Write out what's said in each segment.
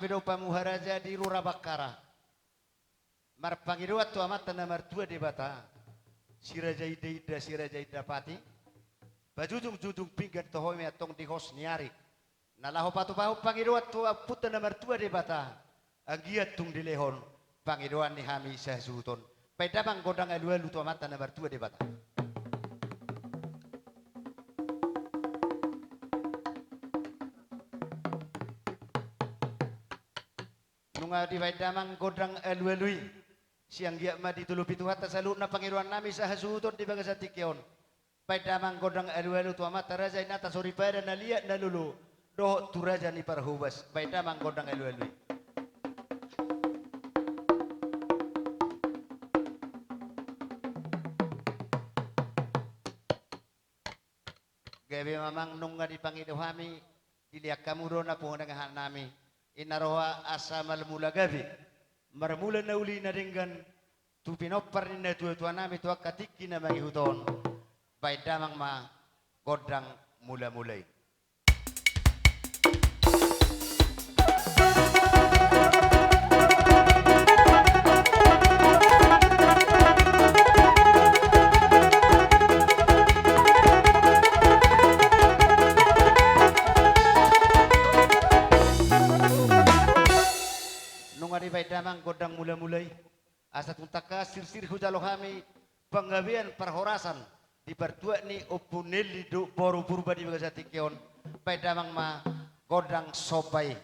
Pido Pamuharaja di Rura Bakara. Marpangido atu amata na martua di bata. Siraja ida siraja ida pati. Bajujung pinggan tohoi me atong di hos niari. Nalaho patu pangido atu puta na martua di bata. Agiat tung di lehon. Pangidoan ni hami sahsuton. Pedamang godang elu tu amata na martua di bata. Nunga di damang godang elu siang giak ma ditulupi tu hatta salut na pangiruan nami sahasuton di bagasati kion. Damang godang elu tu amata raja inata sori pada na liat na lulu. Doh tu raja ni parhubas. Damang godang elu. Gabi mamang nunga di pangido hami diliak kamu do na pungangan nami. Inaroha asamal mula gabi marmula na uli na ringgan tu pinopar ni na tuwa nami tuwa katiki na mangihuton bay damang ma godang mula-mulay. Damang godang mula-mulai asa tuntaka sir hujalo kami penggabian perhorasan di bertua ni opuneli do boru purba di bagasati keon pai damang ma godang sopai.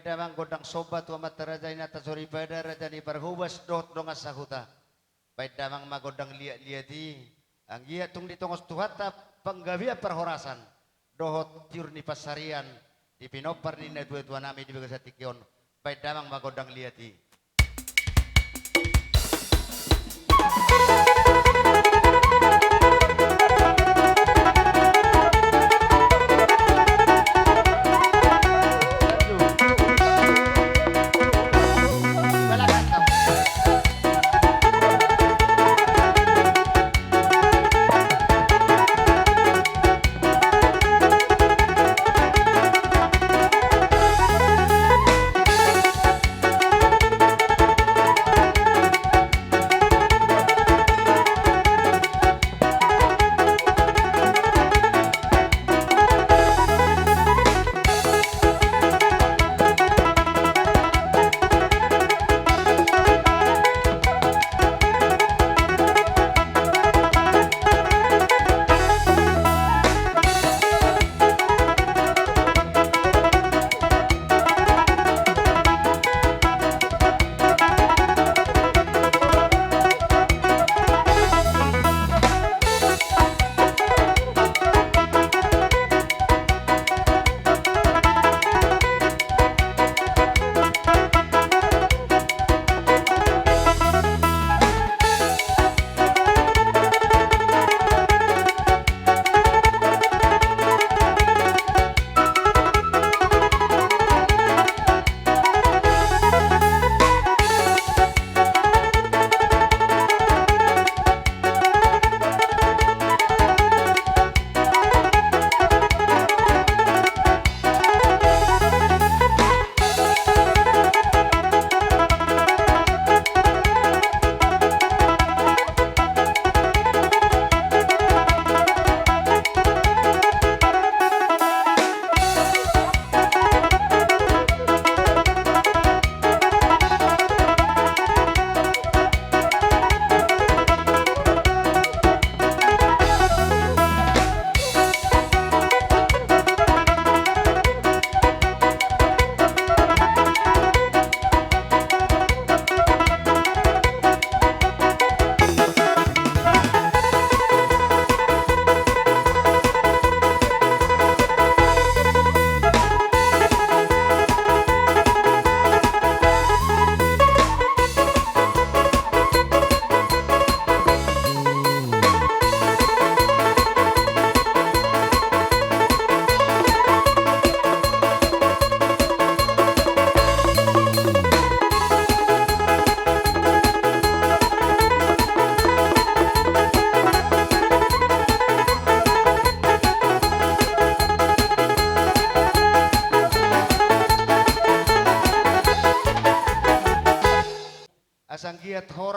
Damang godang sobat wa mataraja inata sori pada raja ni parhubas dot dongas sahuta. Baik damang magodang liat-liati ang iya tung ditongos tuhata penggabia perhorasan dohot tiur ni pasarian di pinopar ni na tua nami di bagasati kion. Baik damang magodang liati.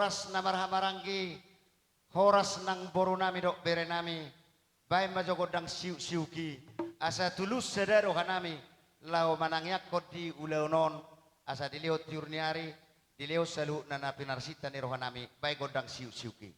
horas na marhamaranggi, horas nang boro nami dok bere nami, bay majogodang siuki, asa tulus sedaro hanami, lao manangyak kodi ulaunon, asa diliot tiurniari, diliot salu nana pinarsita ni rohanami, bay godang siuki.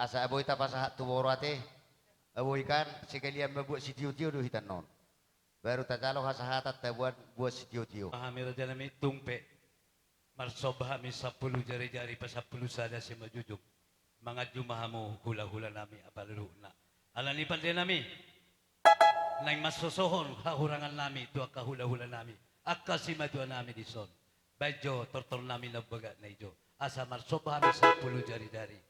asa aboy tapasa tuboro ate aboy kan sekalian membuat si tio-tio do hitan non baru tatalo hasahatat buat si tio-tio Mahamira janami tungpe marsobha mi 10 jari-jari pa 10 sada si majujug mga jumahamu hula-hula nami apaluna alani pandai nami nang masusohon kahurangan nami tua kahula-hula nami akka si madua nami di son bajo tortor nami nabaga na ijo asa marsobha mi 10 jari-jari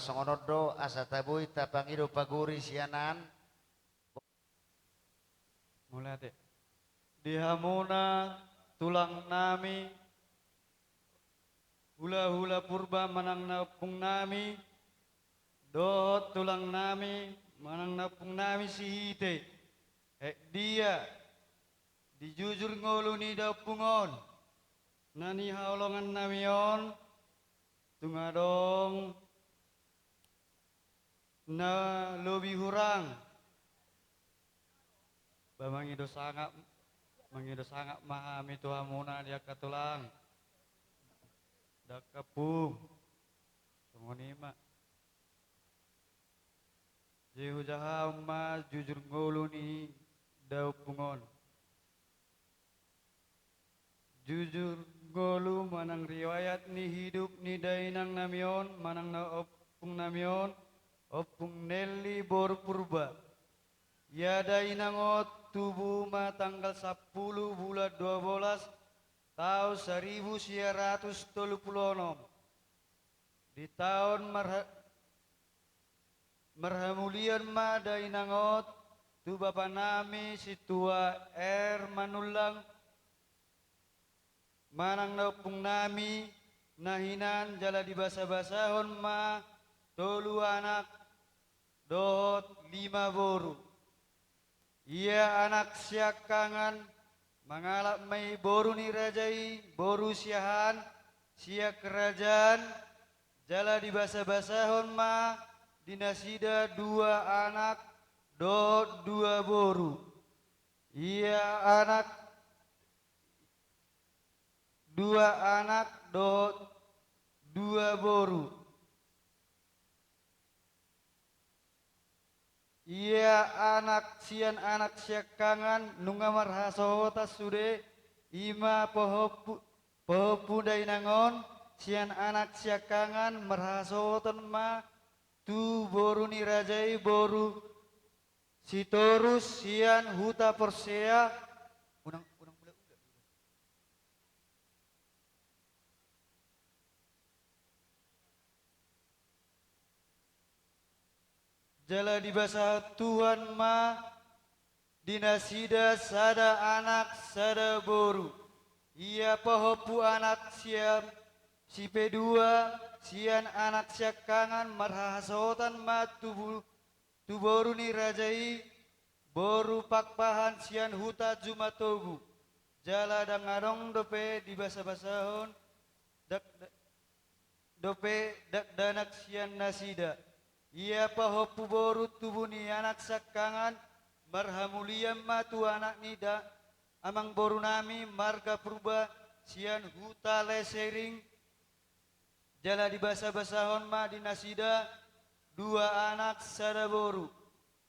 songonodo asa tabuy tapangido paguri sianan Mulai ate. Dihamuna tulang nami hula-hula purba manang napung nami dot tulang nami manang napung nami si hite dia dijujur ngolu ni dapungon nani haulongan namion tungadong na lobi hurang bamangido sangat mahami tuhamuna dia katulang dakapung sungonima Jehu jahama jujur ngolu ni daupungon jujur ngolu manang riwayat ni hidup ni dainang namion manang na opung namion opung Nelly bor purba ya dainangot tubuh ma tanggal 10 bulan 12 tahun 1936 di tahun marhamulian ma dainangot tu bapa nami si tua Manulang manang naupung nami nahinan jala di basa-basahon ma tolu anak dohot 5 boru ia anak siakangan mangalap mai boru ni rajai boru siahan sia kerajaan jala di basa-basahon ma dinasida 2 anak dohot 2 boru ia anak 2 anak dohot 2 boru ia anak siakangan nungamar hasohota sude ima pohopu dainangon sian anak siakangan marhasohoton ma tu boru ni rajai boru sitorus sian huta persea unang pula jala di basa Tuhan ma dinasida sada anak sada boru ia pohopu anak siam si pedua sian anak siakangan marhasotan ma tu boru ni rajai boru pakpahan sian huta jumatogu jala dangadong dope di basa-basahon dope dak danak sian nasida ia pahopu boru tubuh ni anak sakangan marhamuliam matu anak nida amang boru nami marga purba sian huta lesering jala di basa-basahon ma dinasida 2 anak sada boru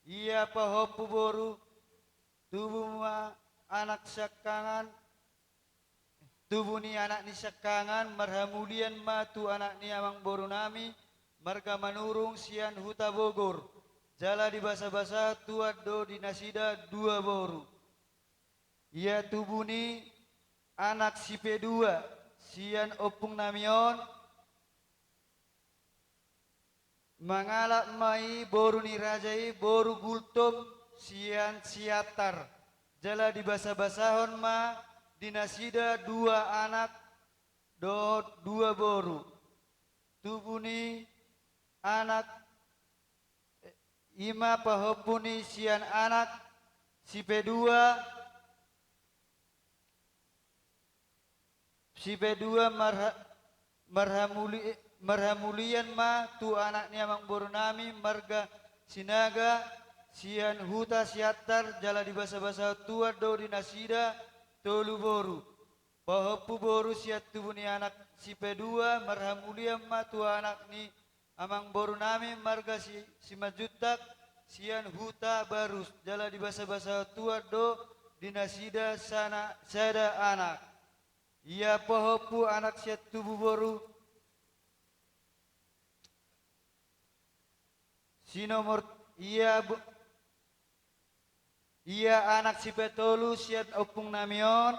ia pahopu boru tubuh ma anak sakangan tubuh ni anak ni sakangan marhamulian matu anak ni amang boru nami marga manurung sian huta Bogor jala di basa-basa tuat do dinasida 2 boru ia tubuh ni anak si P2 sian opung namion mangalak mai boru ni rajai boru gultom sian siatar jala di basa-basahon ma dinasida 2 anak do 2 boru tubuh ni anak ima pahopuni sian anak si P2 marhamulian ma tu anak ni amang boru nami marga sinaga sian huta siatar jala di basa-basa tua do dinasida tolu boru pahopu boru siat tubuh ni anak si P2 marhamulian ma tu anak ni amang boru nami marga si majutak sian huta barus jala di basa-basa tua do dinasida sada anak ia pohopu anak siat tubuh boru sinomor ia anak si petolu siat opung namion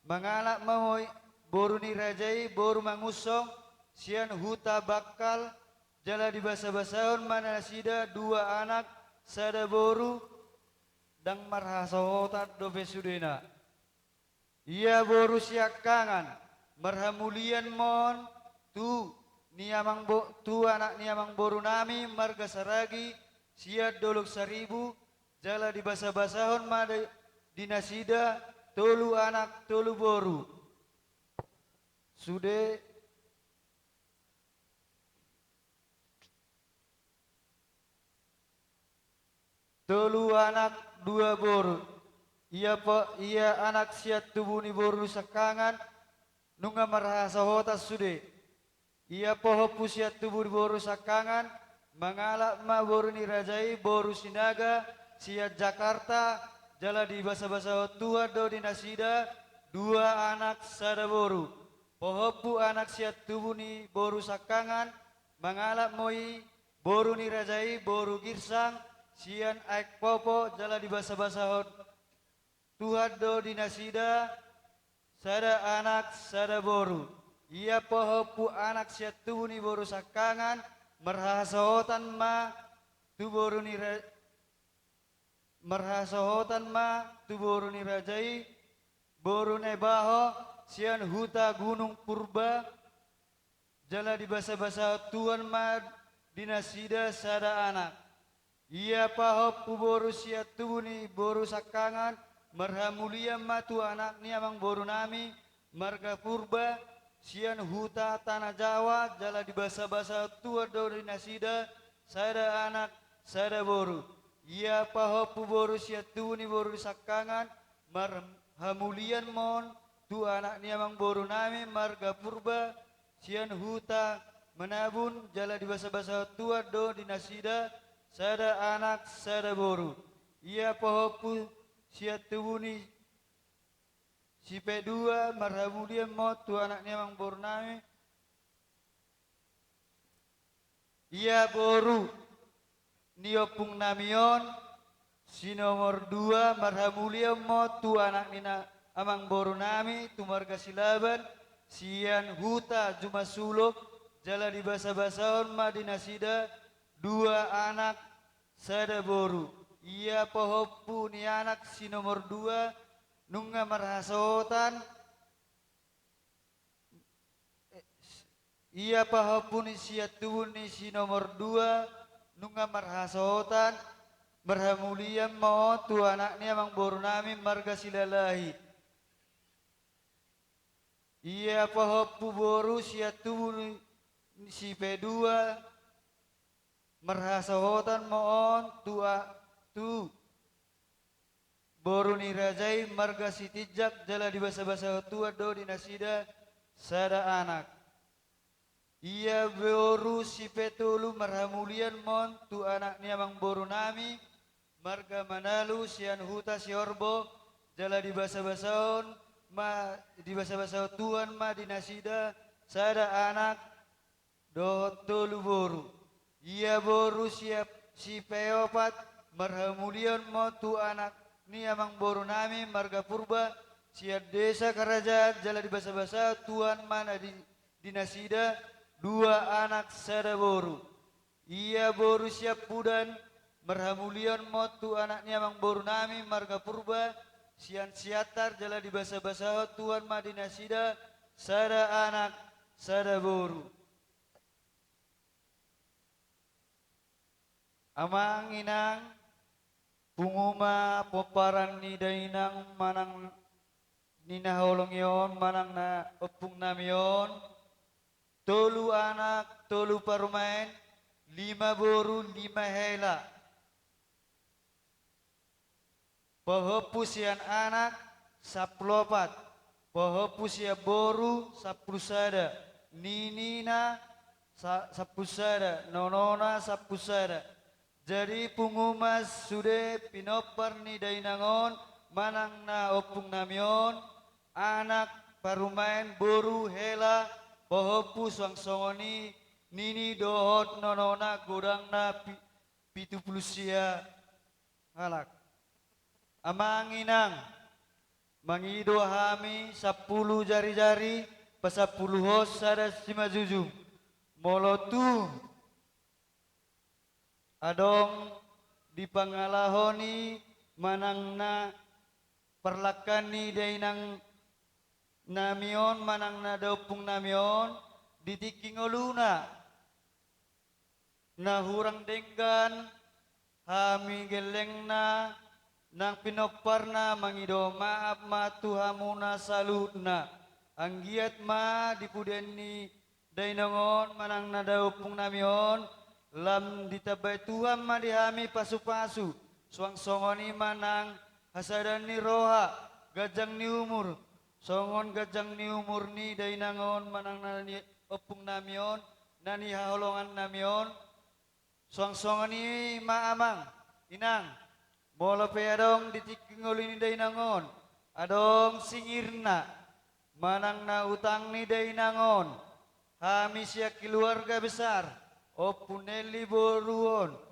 mangalak mahoy boru ni rajai boru mangusong sian huta bakal jala di basa-basahon mana sida dua anak sada boru dang marhasohotat dobe sudena. Ia boru siakangan marhamulian mon tu tu anak niamang boru nami marga saragi siat dolok 1000 jala di basa-basahon mada dinasida tolu anak tolu boru. Sude tolu anak dua boru. Ia anak siat tubuni boru sakangan nunga marhasa hotas sude. Ia pohopu siat tubuni boru sakangan mangalak ma boru ni rajai boru sinaga siat Jakarta jala di basa-basa tua do dinasida dua anak sada boru. Pohopu anak siat tubuni boru sakangan mangalak moi boru ni rajai boru girsang sian aik popo jala di basa-basa Tuhan do dinasida sada anak sada boru. Ia pohopu anak siat tubuni boru sakangan marhasohotan ma tu boru ni marhasohotan ma tu boru ni rajai boru nebaho sian huta gunung purba jala di basa-basa tuan ma dinasida sada anak. Ia pahopu boru siat tubuni boru sakangan marhamulia matu anak ni amang boru nami marga purba sian huta tanah Jawa jala di basa-basa tua do dinasida sada anak sada boru. Ia pahopu boru siat tubuni boru sakangan marhamulian mon tu anak ni amang boru nami marga purba sian huta menabun jala di basa-basa tua do dinasida sada anak sada boru. Ia pahopu siat tubuni si P2 marhamulian mo tu anak ni amang boru nami. Ia boru niopung namion si nomor 2 marhamulian mo tu anak ni amang boru nami tu marga silaban sian huta juma suluk jala di basa-basaon madinasida dua anak sada boru. Ia pohopu ni anak si nomor 2 nunga marhasotan. Ia pohopu ni siat tubun ni si nomor 2 nunga marhasotan marhamulian mo tu anak ni amang boru nami marga silalahi. Ia pohopu boru siat tubun ni si P2 marhasotan moon tu boru ni rajai marga sitijak jala di basa-basa tua do dinasida sada anak. Ia boru si petulu marhamulian mon tu anak ni amang boru nami marga manalu sian huta siorbo jala di basa-basaon ma di basa-basa tuan ma dinasida sada anak do tolu boru. Ia boru siap si peopat marhamulian mo tu anak ni amang boru nami marga purba siat desa kerajaan jala di basa-basa tuan mana di dinasida dua anak sada boru. Ia boru siap pudan marhamulian mo tu anak ni amang boru nami marga purba sian siatar jala di basa-basa tuan ma dinasida sada anak sada boru. Amang inang punguma poparan ni dainang manang ninaholong yon manang na opung namion tolu anak tolu parumain 5 boru 5 hela. Pohopu sian anak 10 pohopu sia boru 10 sada ninina 10 sada nonona 10 sada. Jadi pungumas sude pinopar ni dainangon manang na opung namion anak parumain boru hela pohopu swangsongoni nini dohot nonona godang na 70 sia halak. Amang inang mangido hami 10 jari-jari pasapuluh hos sada sima jujung molotu adong dipangalahoni manangna parlakani dainang namion manangna daupung namion ditiking oluna nahurang denggan hami gelengna nang pinoparna mangido maaf ma tuhamuna salutna anggiat ma dipudeni dainangon manangna daupung namion lam ditabay Tuhan ma dihami pasu-pasu suang songoni manang hasadan ni roha gajang ni umur songon gajang ni umur ni dainangon manang nani opung namion nani haholongan namion suang songoni ma amang inang bola pe adong ditiking ulini dainangon adong singirna manang na utang ni dainangon hami siya keluarga besar opuneli boruon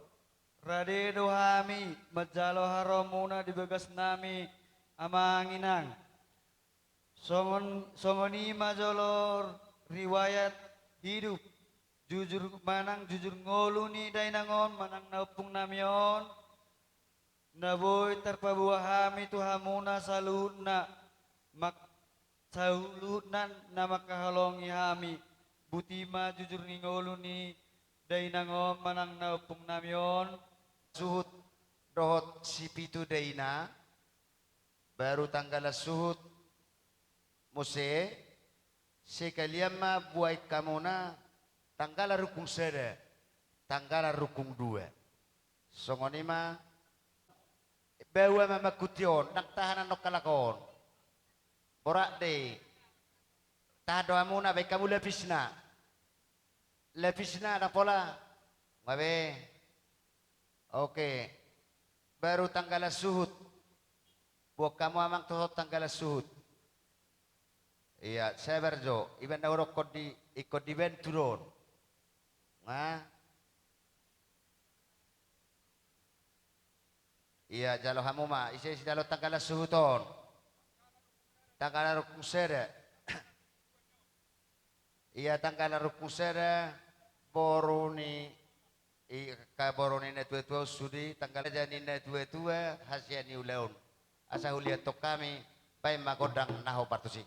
radedo hami majalo haromuna di begas nami amanginang songoni majolor riwayat hidup jujur manang jujur ngoluni dainangon manang naupung namion naboy terpabuah hami tuhamuna salutna mak salutnan na makahalongi hami butima jujur ngoluni dainangon manang naupung namion Suhut dohot si pitu daina baru tanggal suhut mose sekalian buai kamuna tanggal rukung sada tanggal rukung dua songoni ma bawa mama kution nak tahanan nok kalakon borak de tahdo amuna baik kamu lepisna ada pola ngabe oke baru tanggal suhut buat kamu amang tuh tanggal suhut iya saya berjo iban daurok ikut di ben turun nah iya jalo hamu ma isi jalo tanggal suhuton tanggal rukun sere iya tanggal rukun sere boroni boroni net tua sudi tanggal jani net tua hasiani ulaun asa huliat tok kami pai magodang naho partusi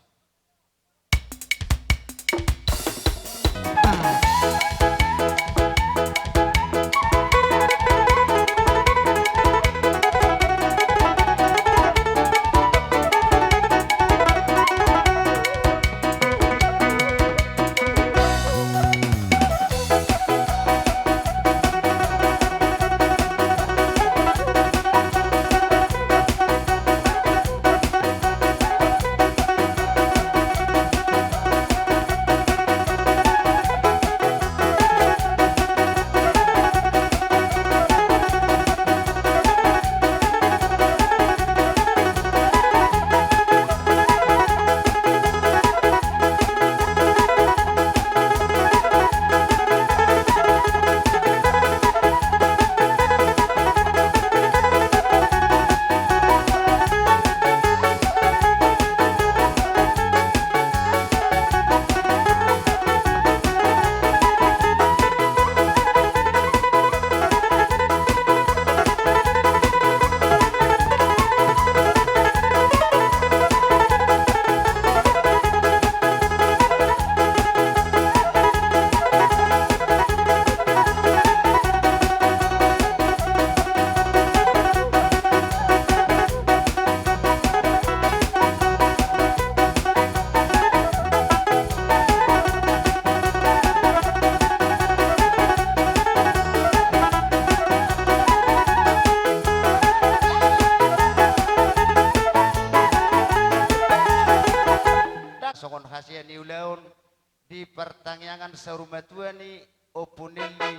di pertanyaan sarumah tua ni opunili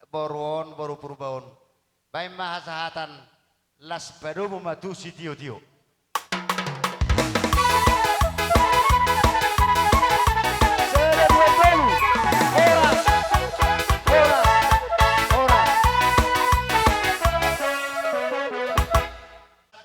boron boru purbaon baik mahasahatan las baru mematu si tio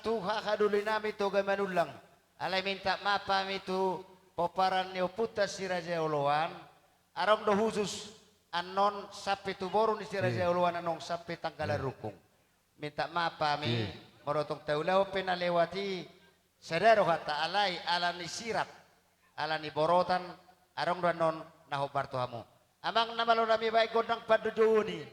Tuha kaduli nami to gamanulang alay minta mapa mi tu poparan ni puta si Raja Oloan arong do khusus anon sapi tuboro ni sira Iya. jauluan anong sapi tanggala rukung. Minta maaf kami marotong taulaw pinalewati sadaro kata alay ala ni sirat ala ni borotan arong ranon nahobar tuhamu. Amang namalo nami baik godang padujuni.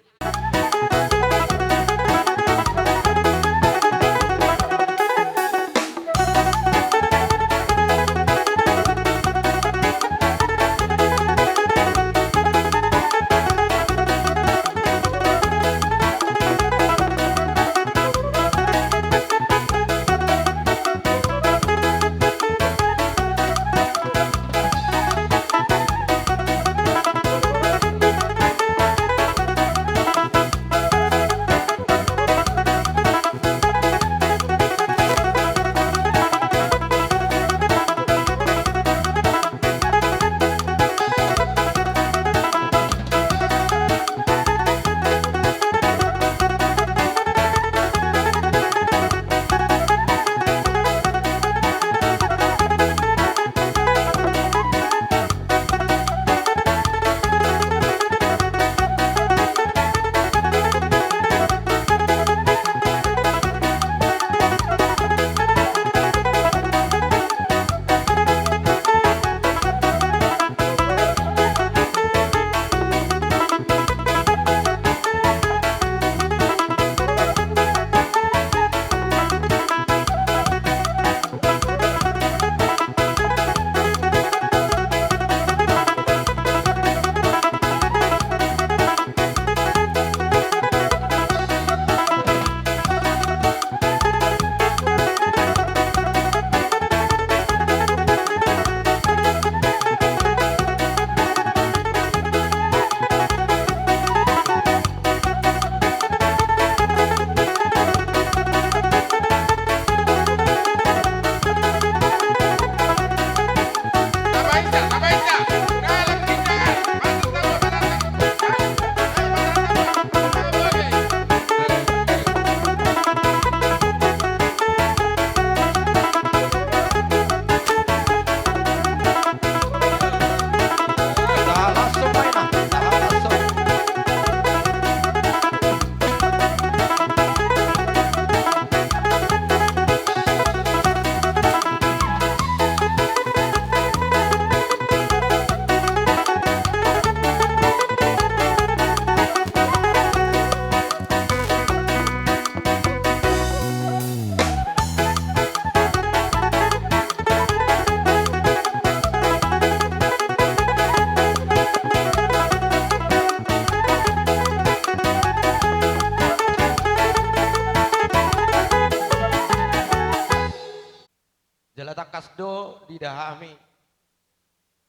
Jalata kasdo didahami.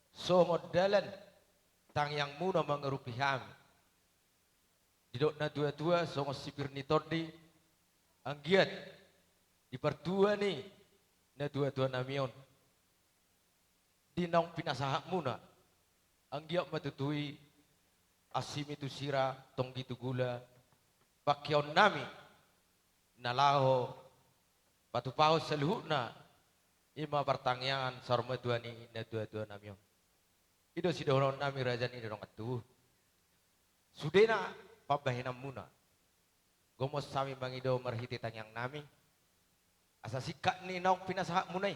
So modalan tang yang muna mengerupi kami. Didok na dua-dua songo sipir ni tordi anggiat di pertua ni na dua-dua namion. Dinong pinasahak muna anggiat matutui asim itu sira tong gitu gula pakyon nami nalaho batu paus seluhna ima pertanyaan sarma duani na dua-dua namion. Ido si doron nami rajan ini dong atuh. Sudena pabahinam muna. Gomos sami bangido marhiti tanyang nami. Asa sikat ni naong pinasahak munay.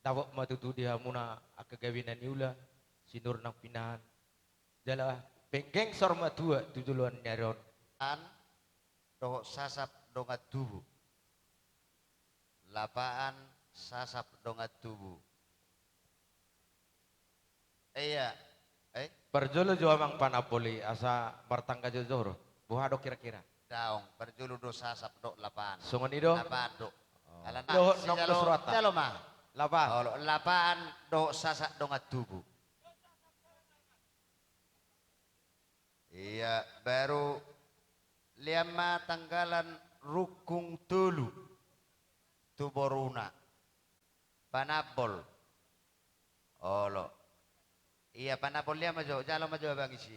Tawak matutu dia muna akagawinan niula. Sinur nang pinahan. Jala penggeng sarma dua tujuluan nyaron. An doh sasap dongat tubuh. Lapaan sasap dongat tubuh. Iya. Perjolo jo amang panapoli asa martangga jojoro. Buhado kira-kira. Daong berjulu do sasap do lapaan. Songon ido Lapaan do. Alan Doh, si nok jalo do surata. jalo mah. lapa. Oh, lapaan do sasap dongat tubuh. Iya, baru lima tanggalan rukung tulu tuboruna panabol olo iya panabol liya majo jalo majo bang isi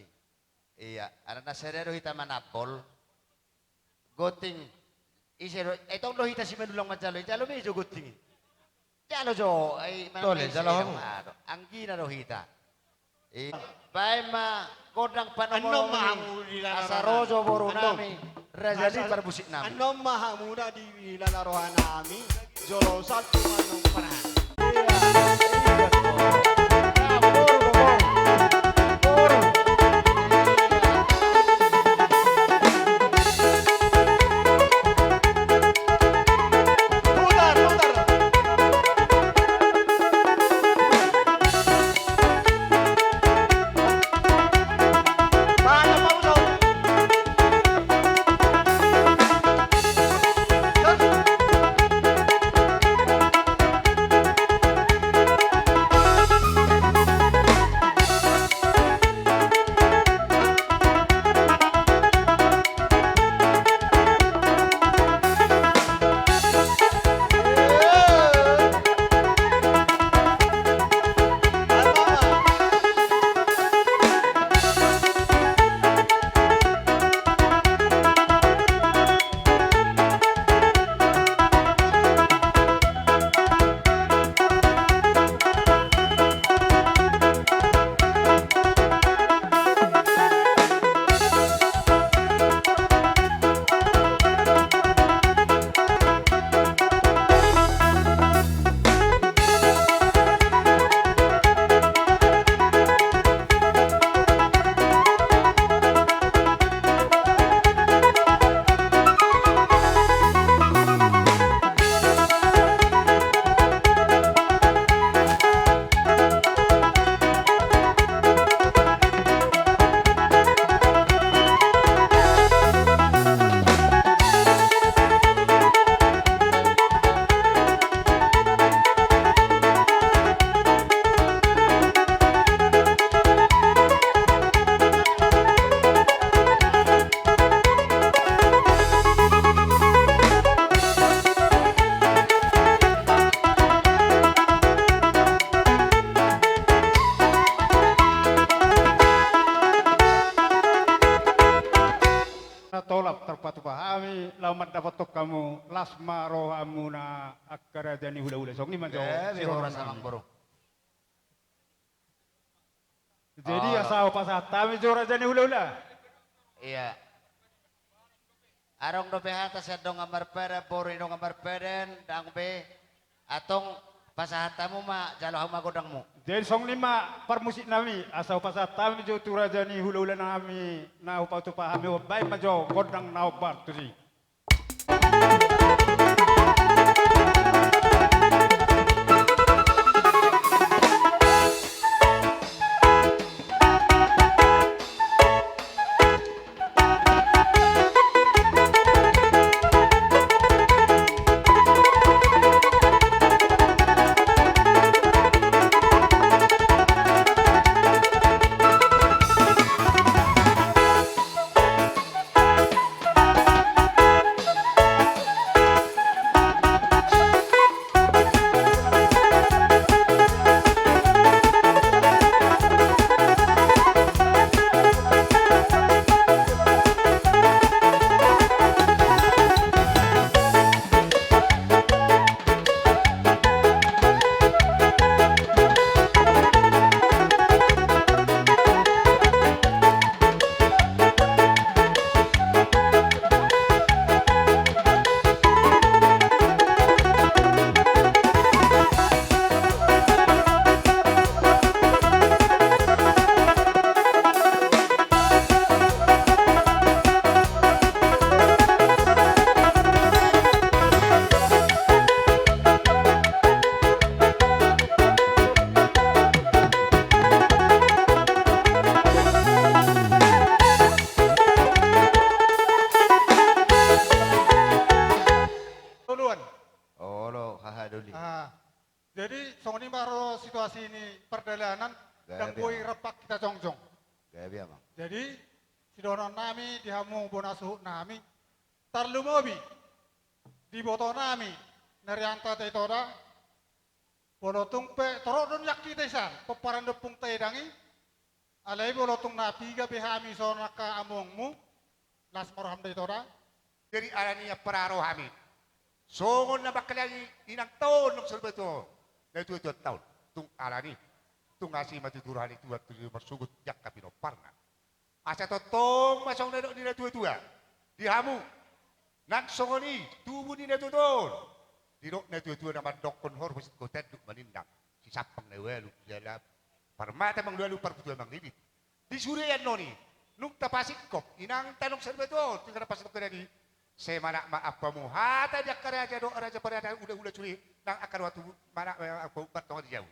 iya ana naserero hita manabol goting isero etong lo hita si menulang majalo jalo mejo goting jalo jo ay Tole, jalo hamu. anggina lo hita Pai ma kodang Ano panamono mahamu nilalaro asa rojo boru Ano? nami rajadi perbusik nami. Ano mahamuna di nilalarohan namin? Jolosal kung anong parahan. Putar, putar. Paano pa usaw? Na tolap terpatu pahami lamat dapat tok kamu lasma rohamu na akara jani hula hula song ni manjo Gabi oras amang boru. jadi asal pasat tami jora jani hula hula Iya. Arong do behata sa dong amar pera boru dong amar peren dang be atong pasahatamu ma jalo magodang mo. jadi song lima permusik nami asal pasat tami jo tura jani hula hula nami na upatu pahami baik manjo kodang na obar tu si Duluan. Oh lo hahaduli. Jadi song ini baru situasi ini perdalanan dan Gabi, koi Amang. repak kita jongjong. Gabi amang. Jadi si donon nami dihamu bonasuh nami tarlu mobi di boto nami narianta taitora bolotung pe torodon yakti tesan peparan depung taidangi alai bolotung napi ga behami sonaka amongmu las marham taitora. Jadi alaniya pararo kami. Songon na bakalagi inang taon ng salbato. Na ito tahun. Tung alani. tungasi matuturani tua tujuh bersugut jak kapino parna. Asa totong masong nadok nila tua-tua. Dihamu. Nang songoni tubuh nila tutun. Dirok na tua-tua nama dokon hor wasit ko teduk manindang. Si sapang na welu jala. Parmata mang lalu parputua mang libit. Di surian noni. Nung tapasit kop inang tanong sa betul. Tinggal pasit ko na di. Semana maaf pamu hata jak karaja do raja parada udah curi nang akan waktu mana aku bertong di jauh.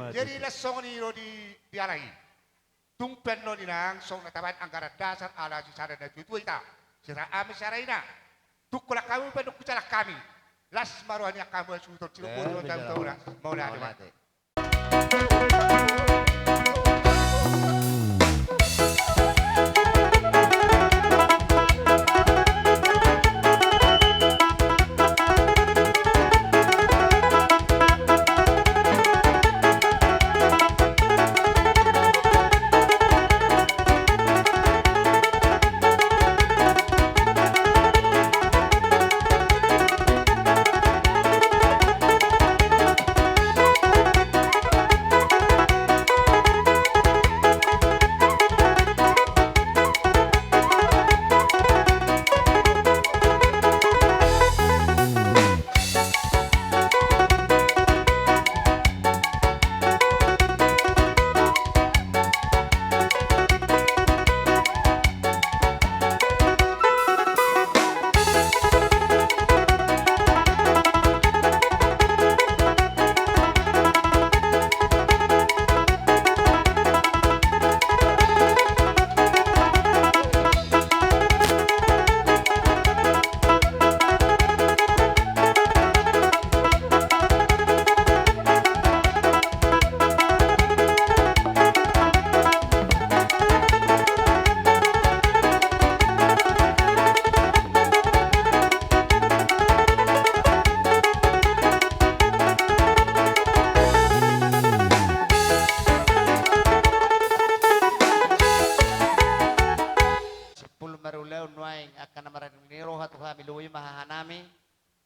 Jadi lesong ni lo di alai. Tumpen lo nang song nataban anggaran dasar ala si sarana itu ita. Sira ami saraina. Tukula kamu peduk kucalah kami. Las maruhnya kamu sudah cilupur lo tahu mau lah ada.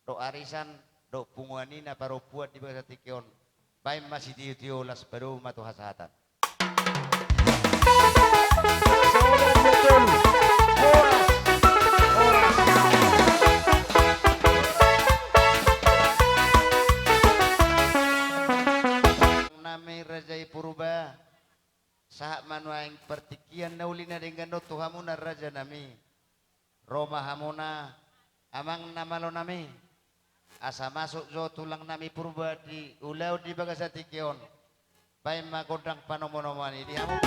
Do arisan do punguani na paro puat di bawah tikion. Baik masih diutio las baru matu hasatan. Nami Rajai Purba sahak manuaing pertikian naulina dengan do tuhamuna raja nami. Roma hamuna amang namalo nami. Asa masuk jo tulang nami purba di ulau di bagasati kion. Baik magodang panomonomani di hamu.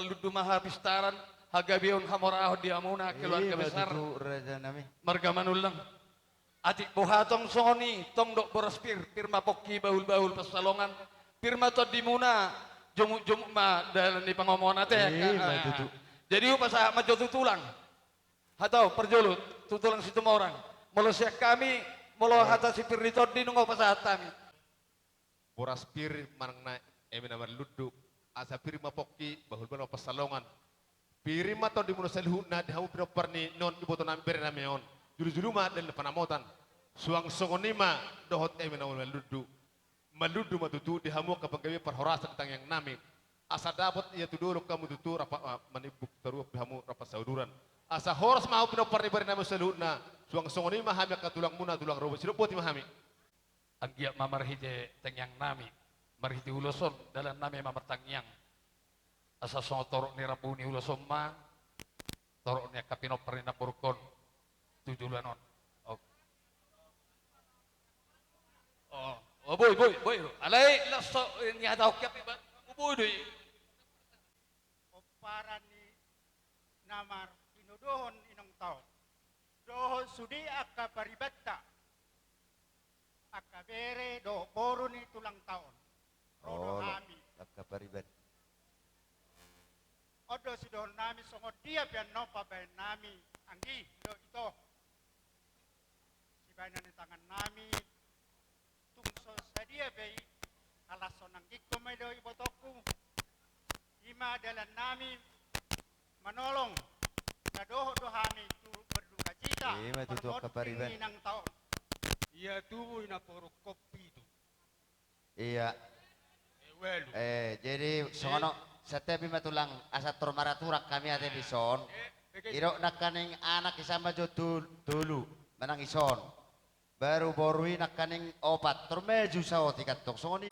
Paludu maha pistaran hagabion hamoraho di amuna keluarga besar matutu raja nami. marga manulang atik bohatong soni tong dok borospir pirma pokki baul-baul pasalongan pirma to dimuna jumuk-jumuk ma dalam di pangomongan teh matutu. jadi upasa majo tutulang atau perjulut tutulang situ orang melosiak kami molo hata sipir ditodi nunggu pasatami Boras pir manang na emina marludu asa pir mapokki bahul balo pasalongan piri mato di munasal huna di hamu pinopar ni non iboto nami bere nami on julu-julu ma dan panamotan suang songonima dohot emina maludu matutu di hamu kapagawi perhorasan tentang yang nami asa dapat ia tuduluk kamu tutu rapa manibuk teruak di hamu rapa sauduran asa horas mau pinopar ni bere nami saluna suang songonima hami katulang muna tulang robo silupot mahami anggiak mamarhite tengyang nami marhiti uloson dalam nami mamartangyang asa songo torok ni rabuni uloson ma torok ni kapino perina burkon tujulanon oh boy alay laso ni hataw kap iba boy doy Oparan ni namar pinudohon inong tao. Dohon sudi akka paribatta. Akka bere do boro ni tulang taon. Rodo kami. Kapariban. Odo si dohon nami songo dia pian no pabayan nami. Anggi do ito. Si bayan ni tangan nami. Tungso sa dia bay. Alason ang giko may do ibotoku. Ima dalan nami manolong. Kadoho dohani tu berduka cita. Matutu kapariban. Ng taon. Ia tubuh na puro kopi itu. Iya. Welu. Jadi sono setiap matulang asa turmaraturak kami ate bison. Irok nakaning anak isama jo dulu menang ison. Baru borui nakaning opat turmeju sao tikat tok songoni.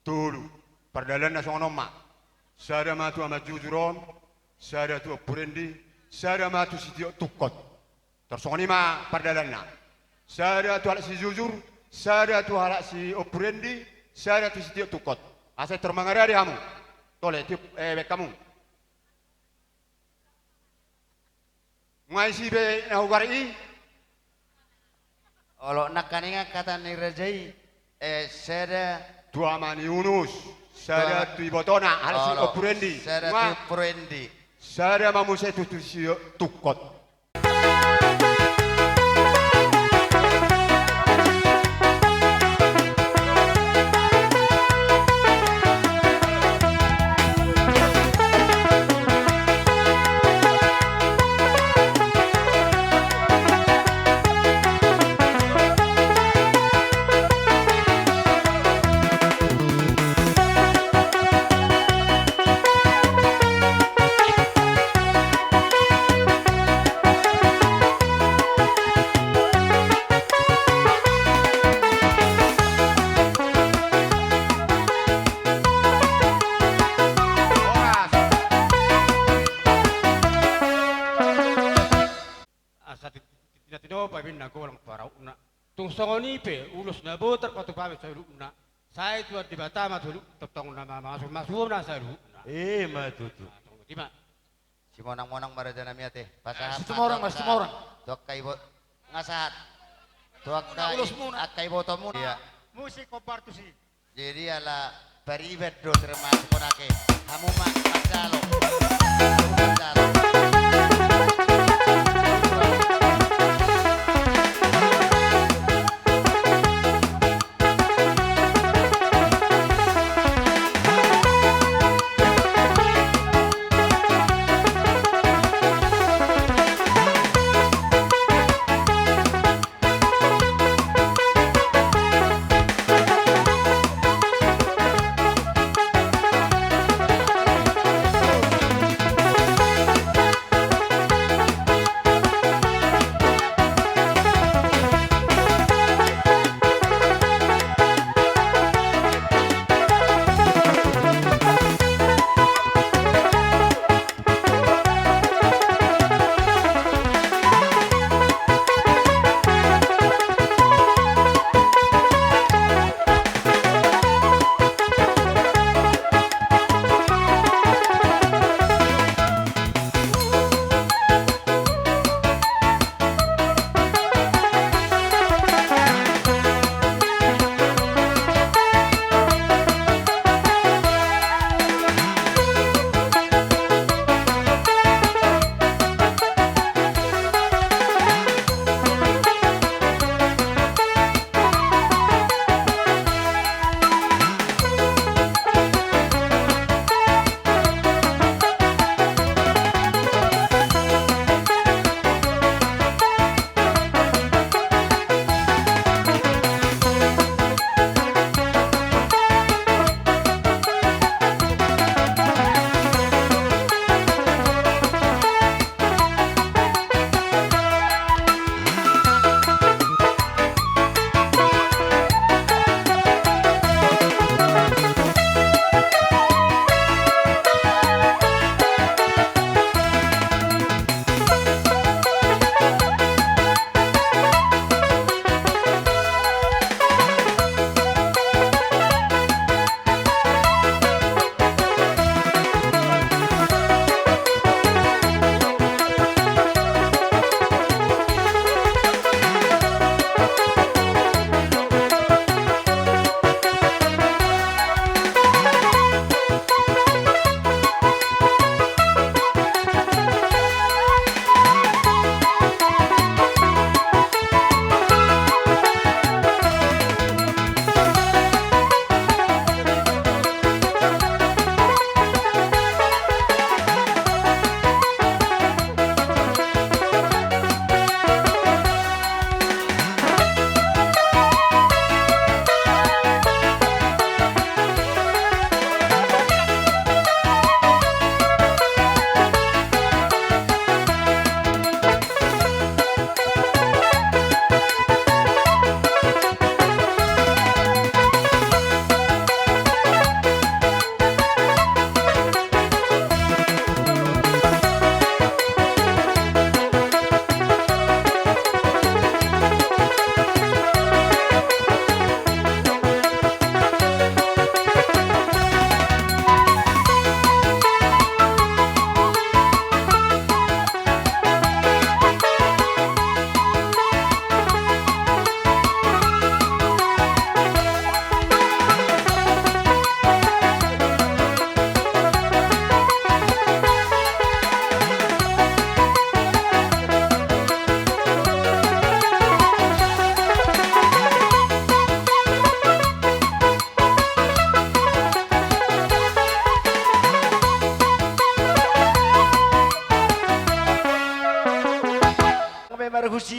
Dulu, perdalan na sono mak. Sada matu ama jujuron, sada tu purendi, sada matu si tio tukot. Tersongoni ma pardadanna. Sada tu halak si jujur, sada tu halak si opurendi, sada tu si tio tukot. Asa termangara di kamu. Tole tiup kamu. Ngai si be nahugari. Olo nakaninga kata ni rejai sada Dua mani Yunus, sada tu ibotona, halak si olo, opurendi. sada Nga, tu purendi. sada mamu se tu si tukot. Asa tinatino pa bin nago lang parau na. Tung songoni pe ulus na botar patu pame sa lu na. Sai tu di batama tu totong na masuk na sa lu. Matutu. Tima. Si monang-monang maraja nami ate. Pasahat. Situ orang, mas situ orang. Tuak kai bot ngasahat. Tuak kai akai boto mu. Iya. Musik ko partusi. Jadi ala peribet do termasuk konake. Kamu mak macalo. Macalo.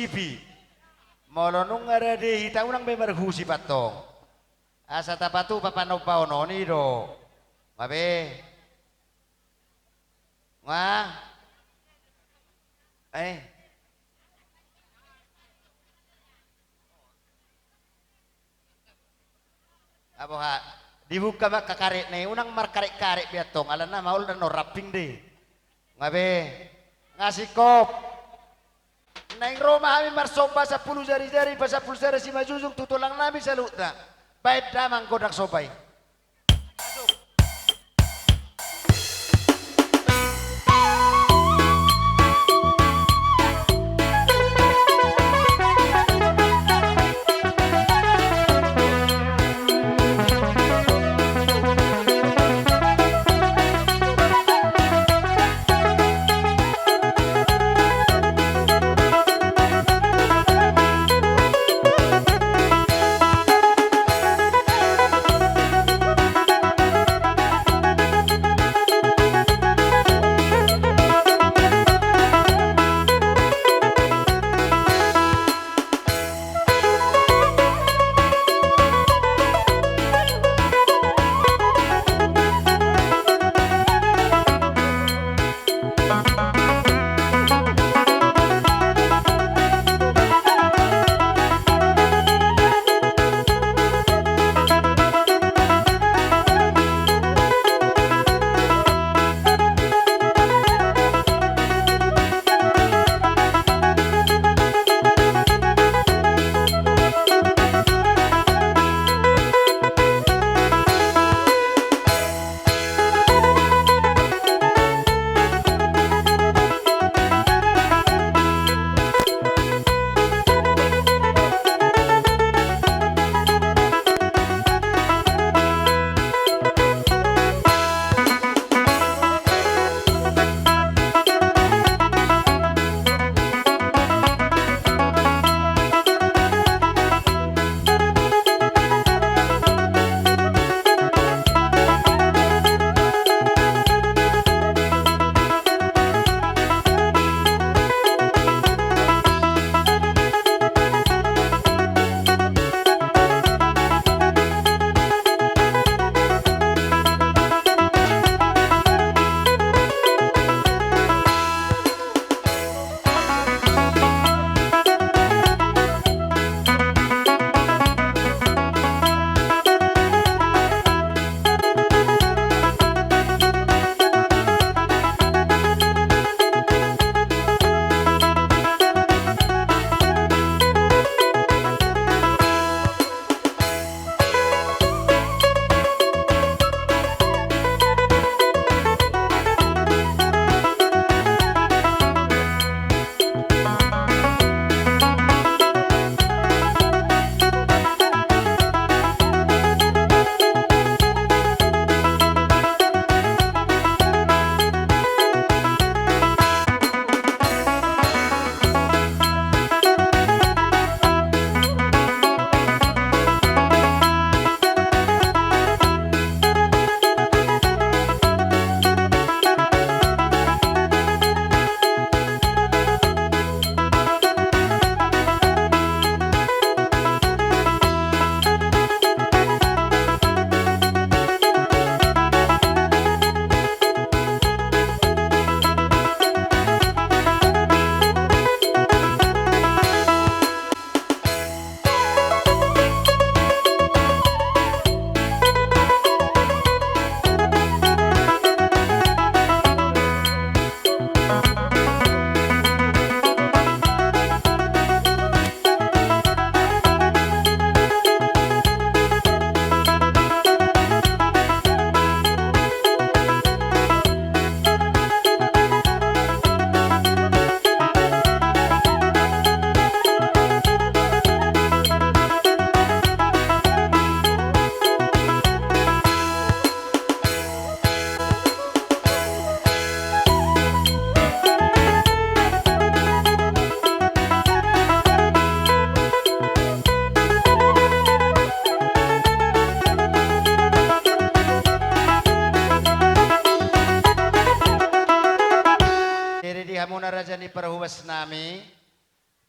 sipi. Molo nung ada di hita unang be marhusi patong. Asa tapatu papano paono ni do. Mabe. Nga. Apa ha? Dibuka mak kakarik nih, unang markarek-karek biatong, alam na maul dan no rapping deh. Ngabe, ngasih kop. Naing Roma kami marsoba sa 10 jari-jari, pa sa pulsara si Majujung, tutulang namin sa luta. Baik damang kodak sobay.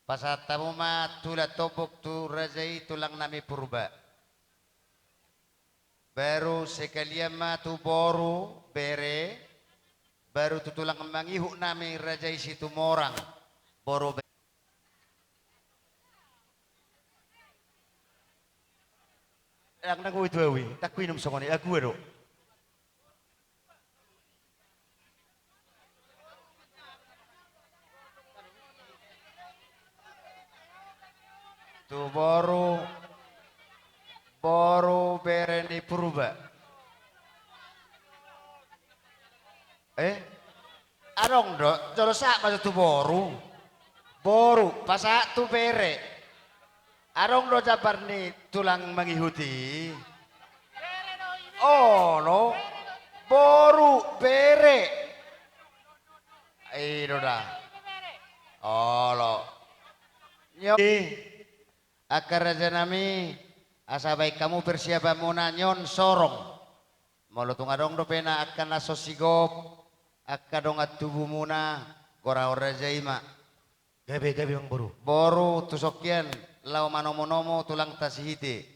Pasatamu ma tula topok tu rajai tulang nami purba. Baru sekalian ma tu boru bere. Baru tu tulang mangihuk nami rajai situ morang. Boru bere. Yang nang itu awi, tak minum songoni aku ero. Tu boru bereni purba. Arong dok, jolo sak maksud tu boru pasak tu bere. Arong do jabar ni tulang mengikuti. Oh no, boru bere. Dah. Oh lo. Nyoki, akar raja nami, asa baik kamu persiapan muna nyon sorong. Malutung adong do pena akan asosigop, akadong at tubuh muna, gora raja ima. Gabe bang boru. Boru tusokyan. Lau manomo-nomo tulang tasihite.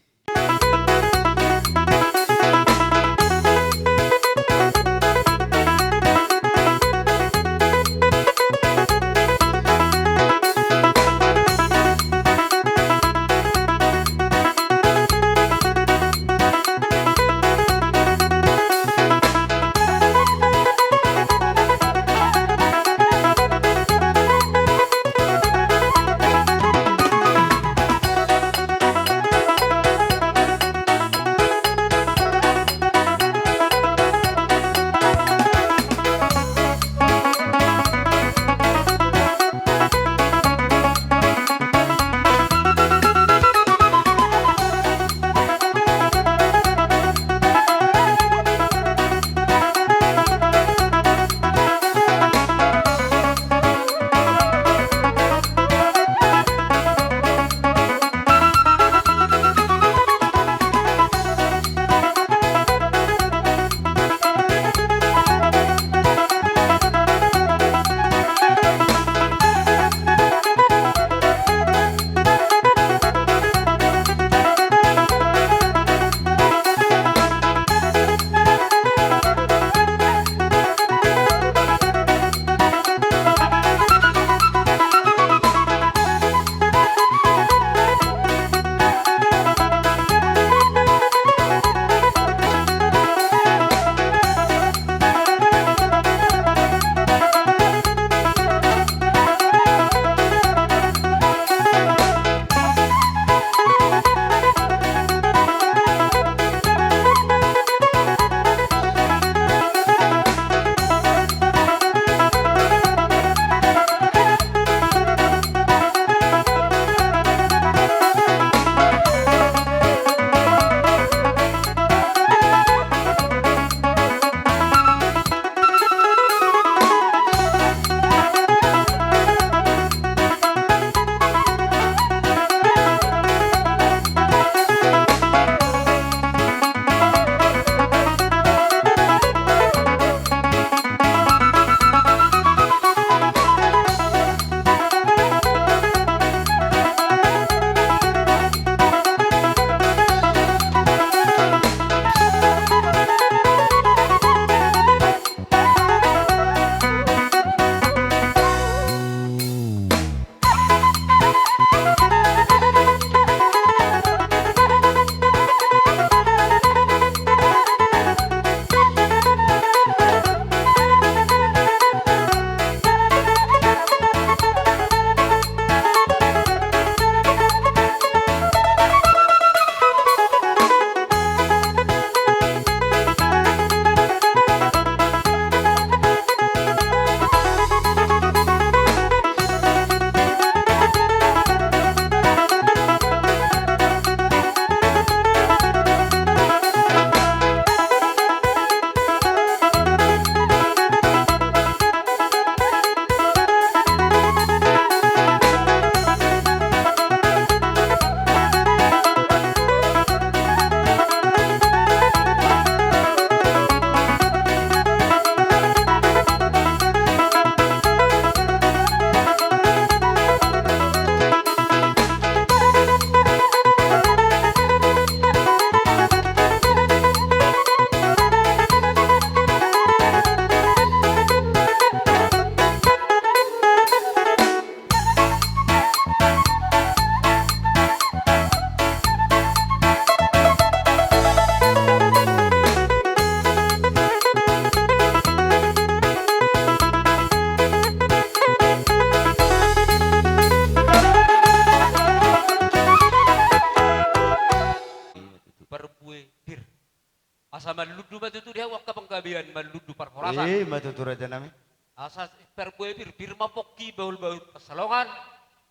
maludu matutu dia wakka penggabian maludu parhorasan. Matutu raja nami. Asas perkue firma pokki baul pasalongan.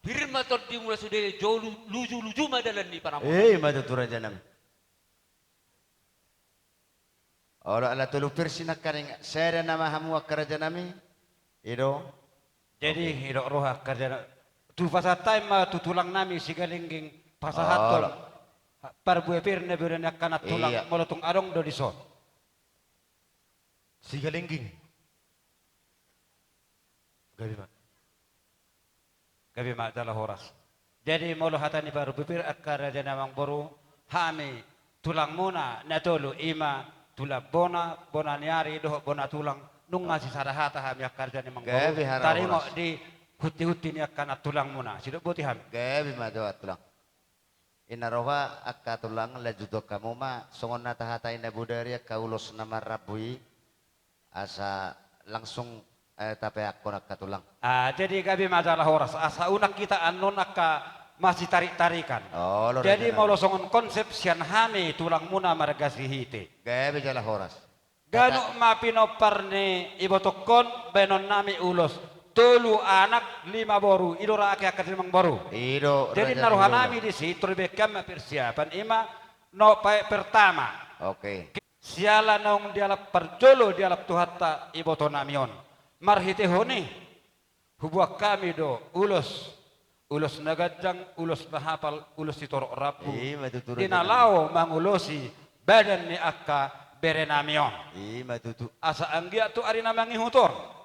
Firma tot di mula sudah jauh luju madalan ni para Matutu raja nami. Ora ala tulu pirsinak karing sere nama hamu raja nami. Ido. Jadi hidok roha kerja tu pasatay ma tutulang nami sigalingging pasahatol. Parbuepir na biren kanat tulang Iya. molotong arong do diso. Sigalingging. Gabi ma dalah horas. Jadi molo hatani parbuepir akkara jana mang boru hami tulang muna natolo ima tulang bona niari doh bona tulang nung ngasih sarahata hami akkara jana mang Gabi boru. hara Tarimo horas. di huti-huti ni kanat tulang muna. Sidok buti hami. Gabi madawat tulang. Inaroha akka tulang la judo kamu ma songon na tahatai na budari kaulos nama rabui asa langsung tapi aku nak katulang. Jadi gabi majalah horas asa unak kita anon ka masih tarik-tarikan. Oh, lor Jadi raja mau songon konsep sian hami tulang muna margasi hite. Gabi jalah horas. Gano mapinoparne ibotokon benon nami ulos. Tulu anak 5 boru, idora aki akan 5 boru. Ido. Jadi raja naruhan Ido. nami di situ rebekam persiapan ima no pae pertama. Oke. Siala nong dialap perjolo dialap tuhatta iboto namion. Marhite honi hubuak kami do ulos nagajang ulos nahapal ulos itorok rapu. Matutu raja Dinalao mangulosi badan ni akka berenamion. Matutu. Asa anggia tu ari namangi hutor.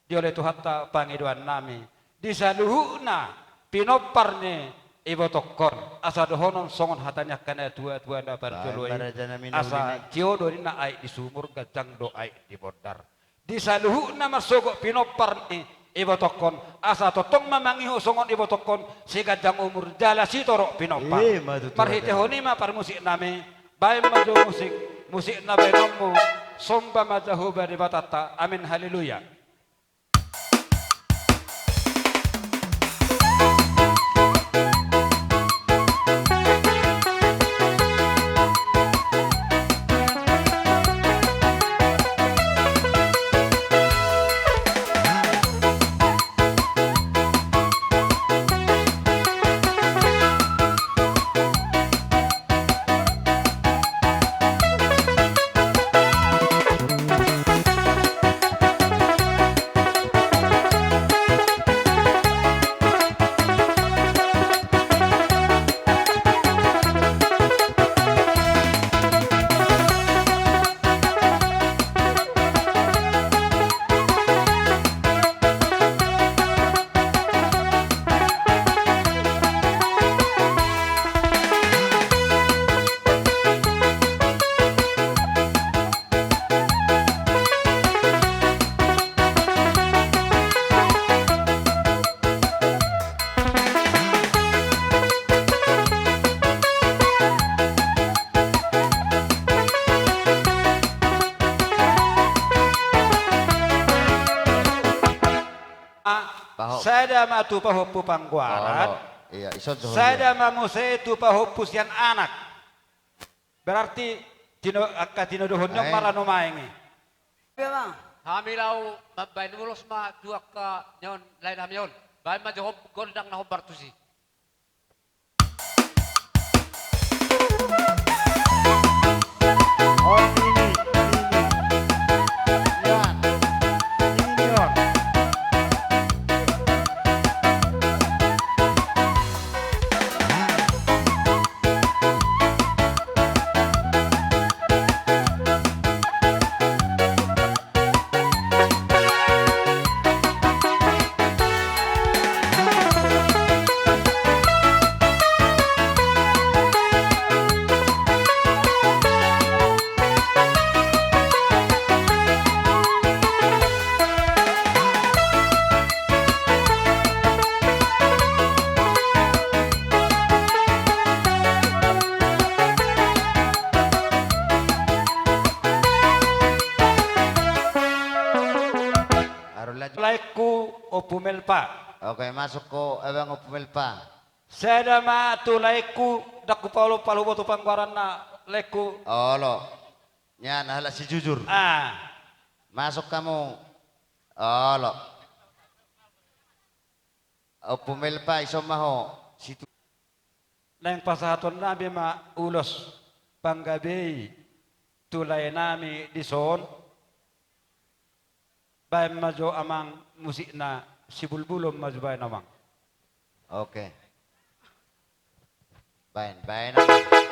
Di oleh tuhatta pangiduan nami. Di saluhuna pinoparne ibo tokkon. Asa dohonon songon hatanya kana tua-tua na parjoloi. Raja nami Asa ciodo na ai di sumur gajang do ai di bordar. Di saluhuna masogok pinoparne ibo tokkon. Asa totong mamangiho songon ibo tokkon. Si gajang umur jala si torok pinopar. Marhite honi ma par musik nami. Bayi majo musik na benomu. Somba majahu bari batata. Amin haleluya. Sada matu pahopu pangguaran. Iya, iso Sada mamuse tu pahopu sian anak. Berarti tino akka tino dohon nyong Ay. marano maengi. Kami lau bain ulos ma dua ka nyon lain hamion. Bain ma johob gondang na hobartusi. Oh ini. Yan. Ini yon. Laiku opumelpa. Oke, masuk ko abang upumilpa. Sada matu laiku daku paulo palu botu pangguaran na leku Olo. Yan, hala si jujur. Ah, Masuk kamu. Oh, lo. O pumilpa, isomaho. Situ. Nang pasahaton nami ma ulos panggabi tulay nami dison bay majo amang musik na sibulbulom majo bay namang. Oke. Bain, bain naman.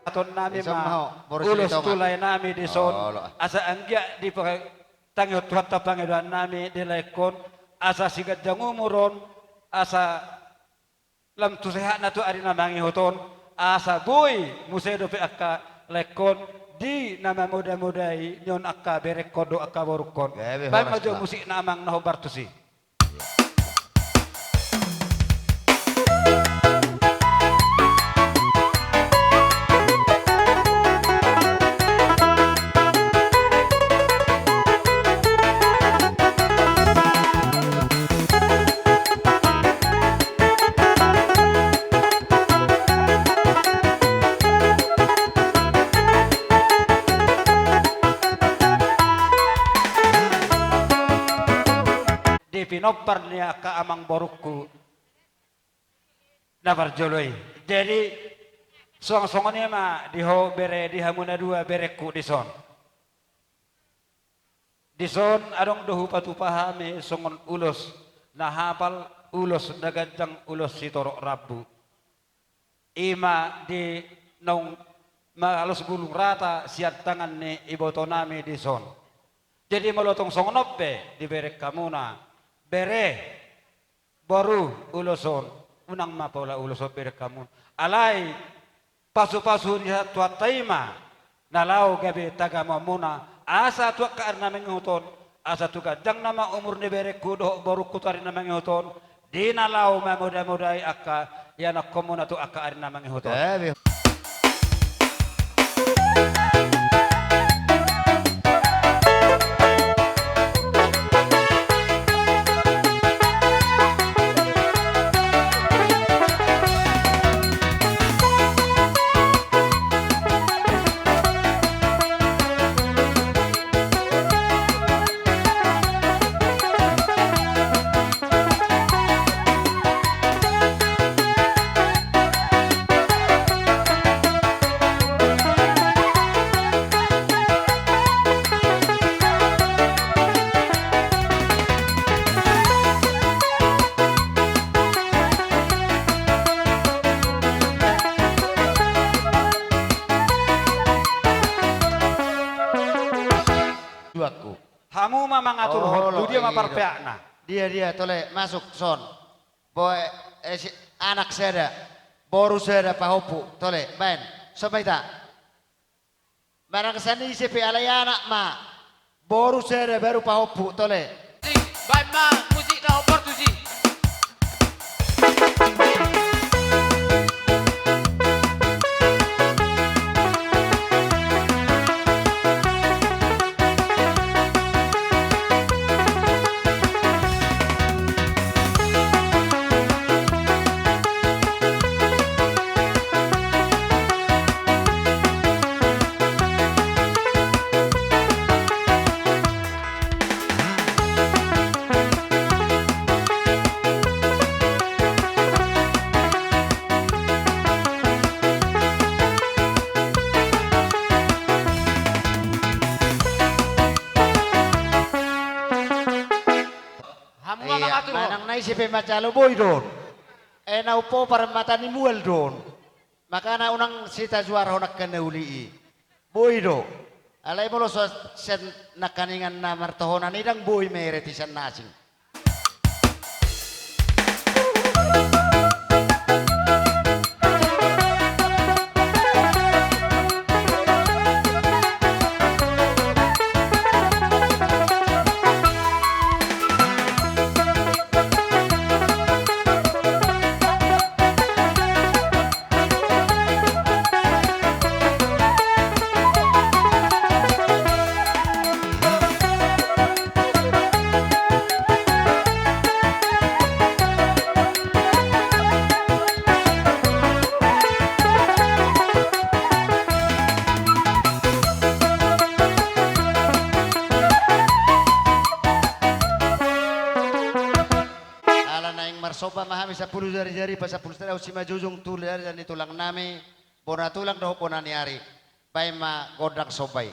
Aton nami Isang maho, ma boros ulos ito nga. tulay nami dison Oh, lo. asa angya di pa tangyot tuhat ta pangidan nami dilaykon asa sigad jangumuron asa lam tuseha na to ari na mangihuton asa boy musedo pe akka lekon di nama muda-mudai nyon akka berek kodo akka borukon Gabe, bay horas majo lang. musik na amang nahobartusi. Di pinopar niya ka amang borukku na barjoloy. Jadi suang-suangan niya ma diho bere dihamuna dua berekku dison. Dison adong dohu patupahami songon ulos na hapal ulos nagajang ulos si torok rabu. Ima di nong malos gulung rata siat tangan ni iboto nami dison. Jadi melotong songonope di berek kamuna. Bere baru uloson unang mapola uloson bere kamu alai pasu-pasu di tua taima nalau gabe tagama muna asa tua ka arna menguton asa tuka jang nama umur ni bere kudo baru kutari na menguton di nalau mamuda-mudai akka yana komuna tu akka arna menguton. Gabe. Duaku. Hamu ma mangatur Oh, dia ma iya, parpeakna. Dia tole masuk son. Boy anak saya ada. Boru saya ada pahopu. Tole, main. Sampai tak. Barang kesani si alay anak ma. Boru saya ada baru pahopu. Tole. Baik ma musik na oportusi. Atur ho. Manang naisip macalo boy don. Na upo para mata ni mual don. Maka na unang sita juara honak ka nauli. Boy do. Alay mo lo so sen nakaningan na martohonan idang boy mereti san nasing. Sopa mahami sa pulo jari-jari pa sa pulo si majujung tular dan itulang nami pona tulang daw pona niari bay ma godang sobay.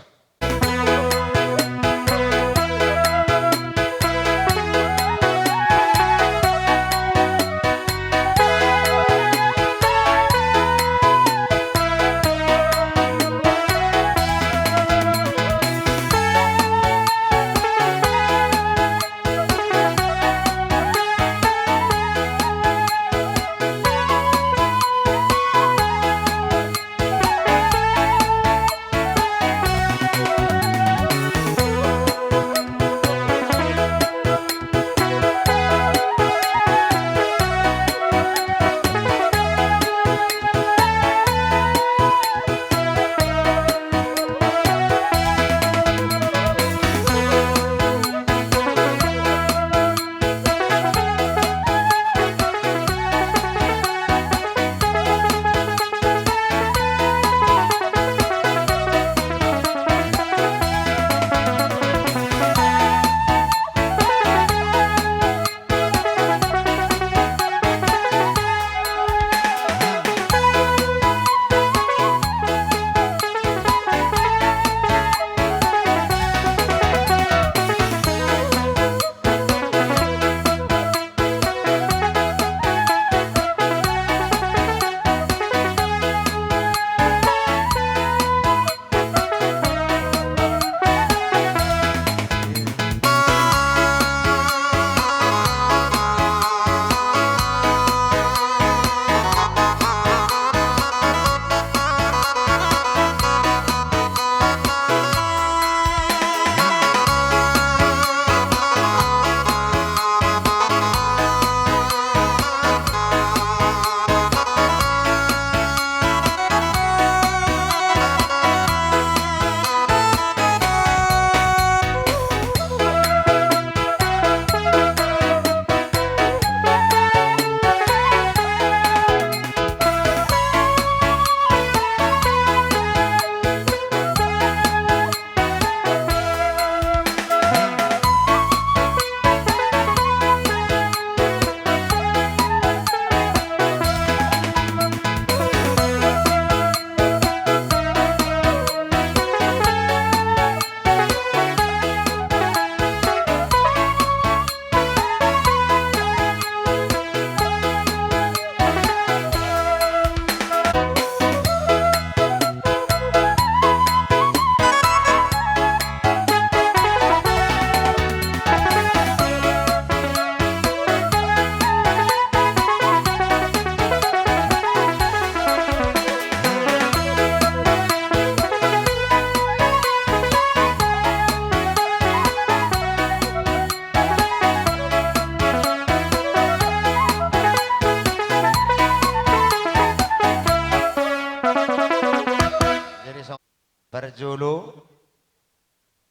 Perjulu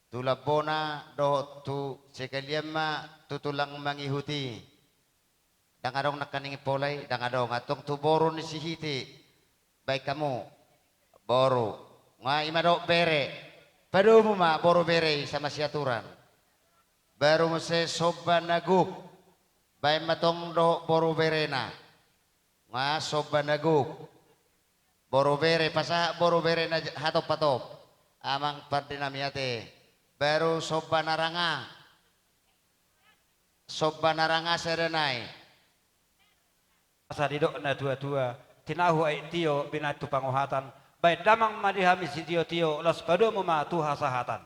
tulabona do tu sekaliama tutulang mangihuti dangadong nakaningi polay dangadong atong tu boro ni sihiti baik kamu boro nga imado bere padu mo ma boro bere sama siaturan baru mo se soba nagup bay matong do boro bere na nga soba nagup boro bere pasa boro bere na hatop patop amang pardinamiate baru soba naranga Sobba naranga serenai. Asa didok na dua-dua tinahu ai tio binatu pangohatan baik damang madihami si tio las pado mema tuha sahatan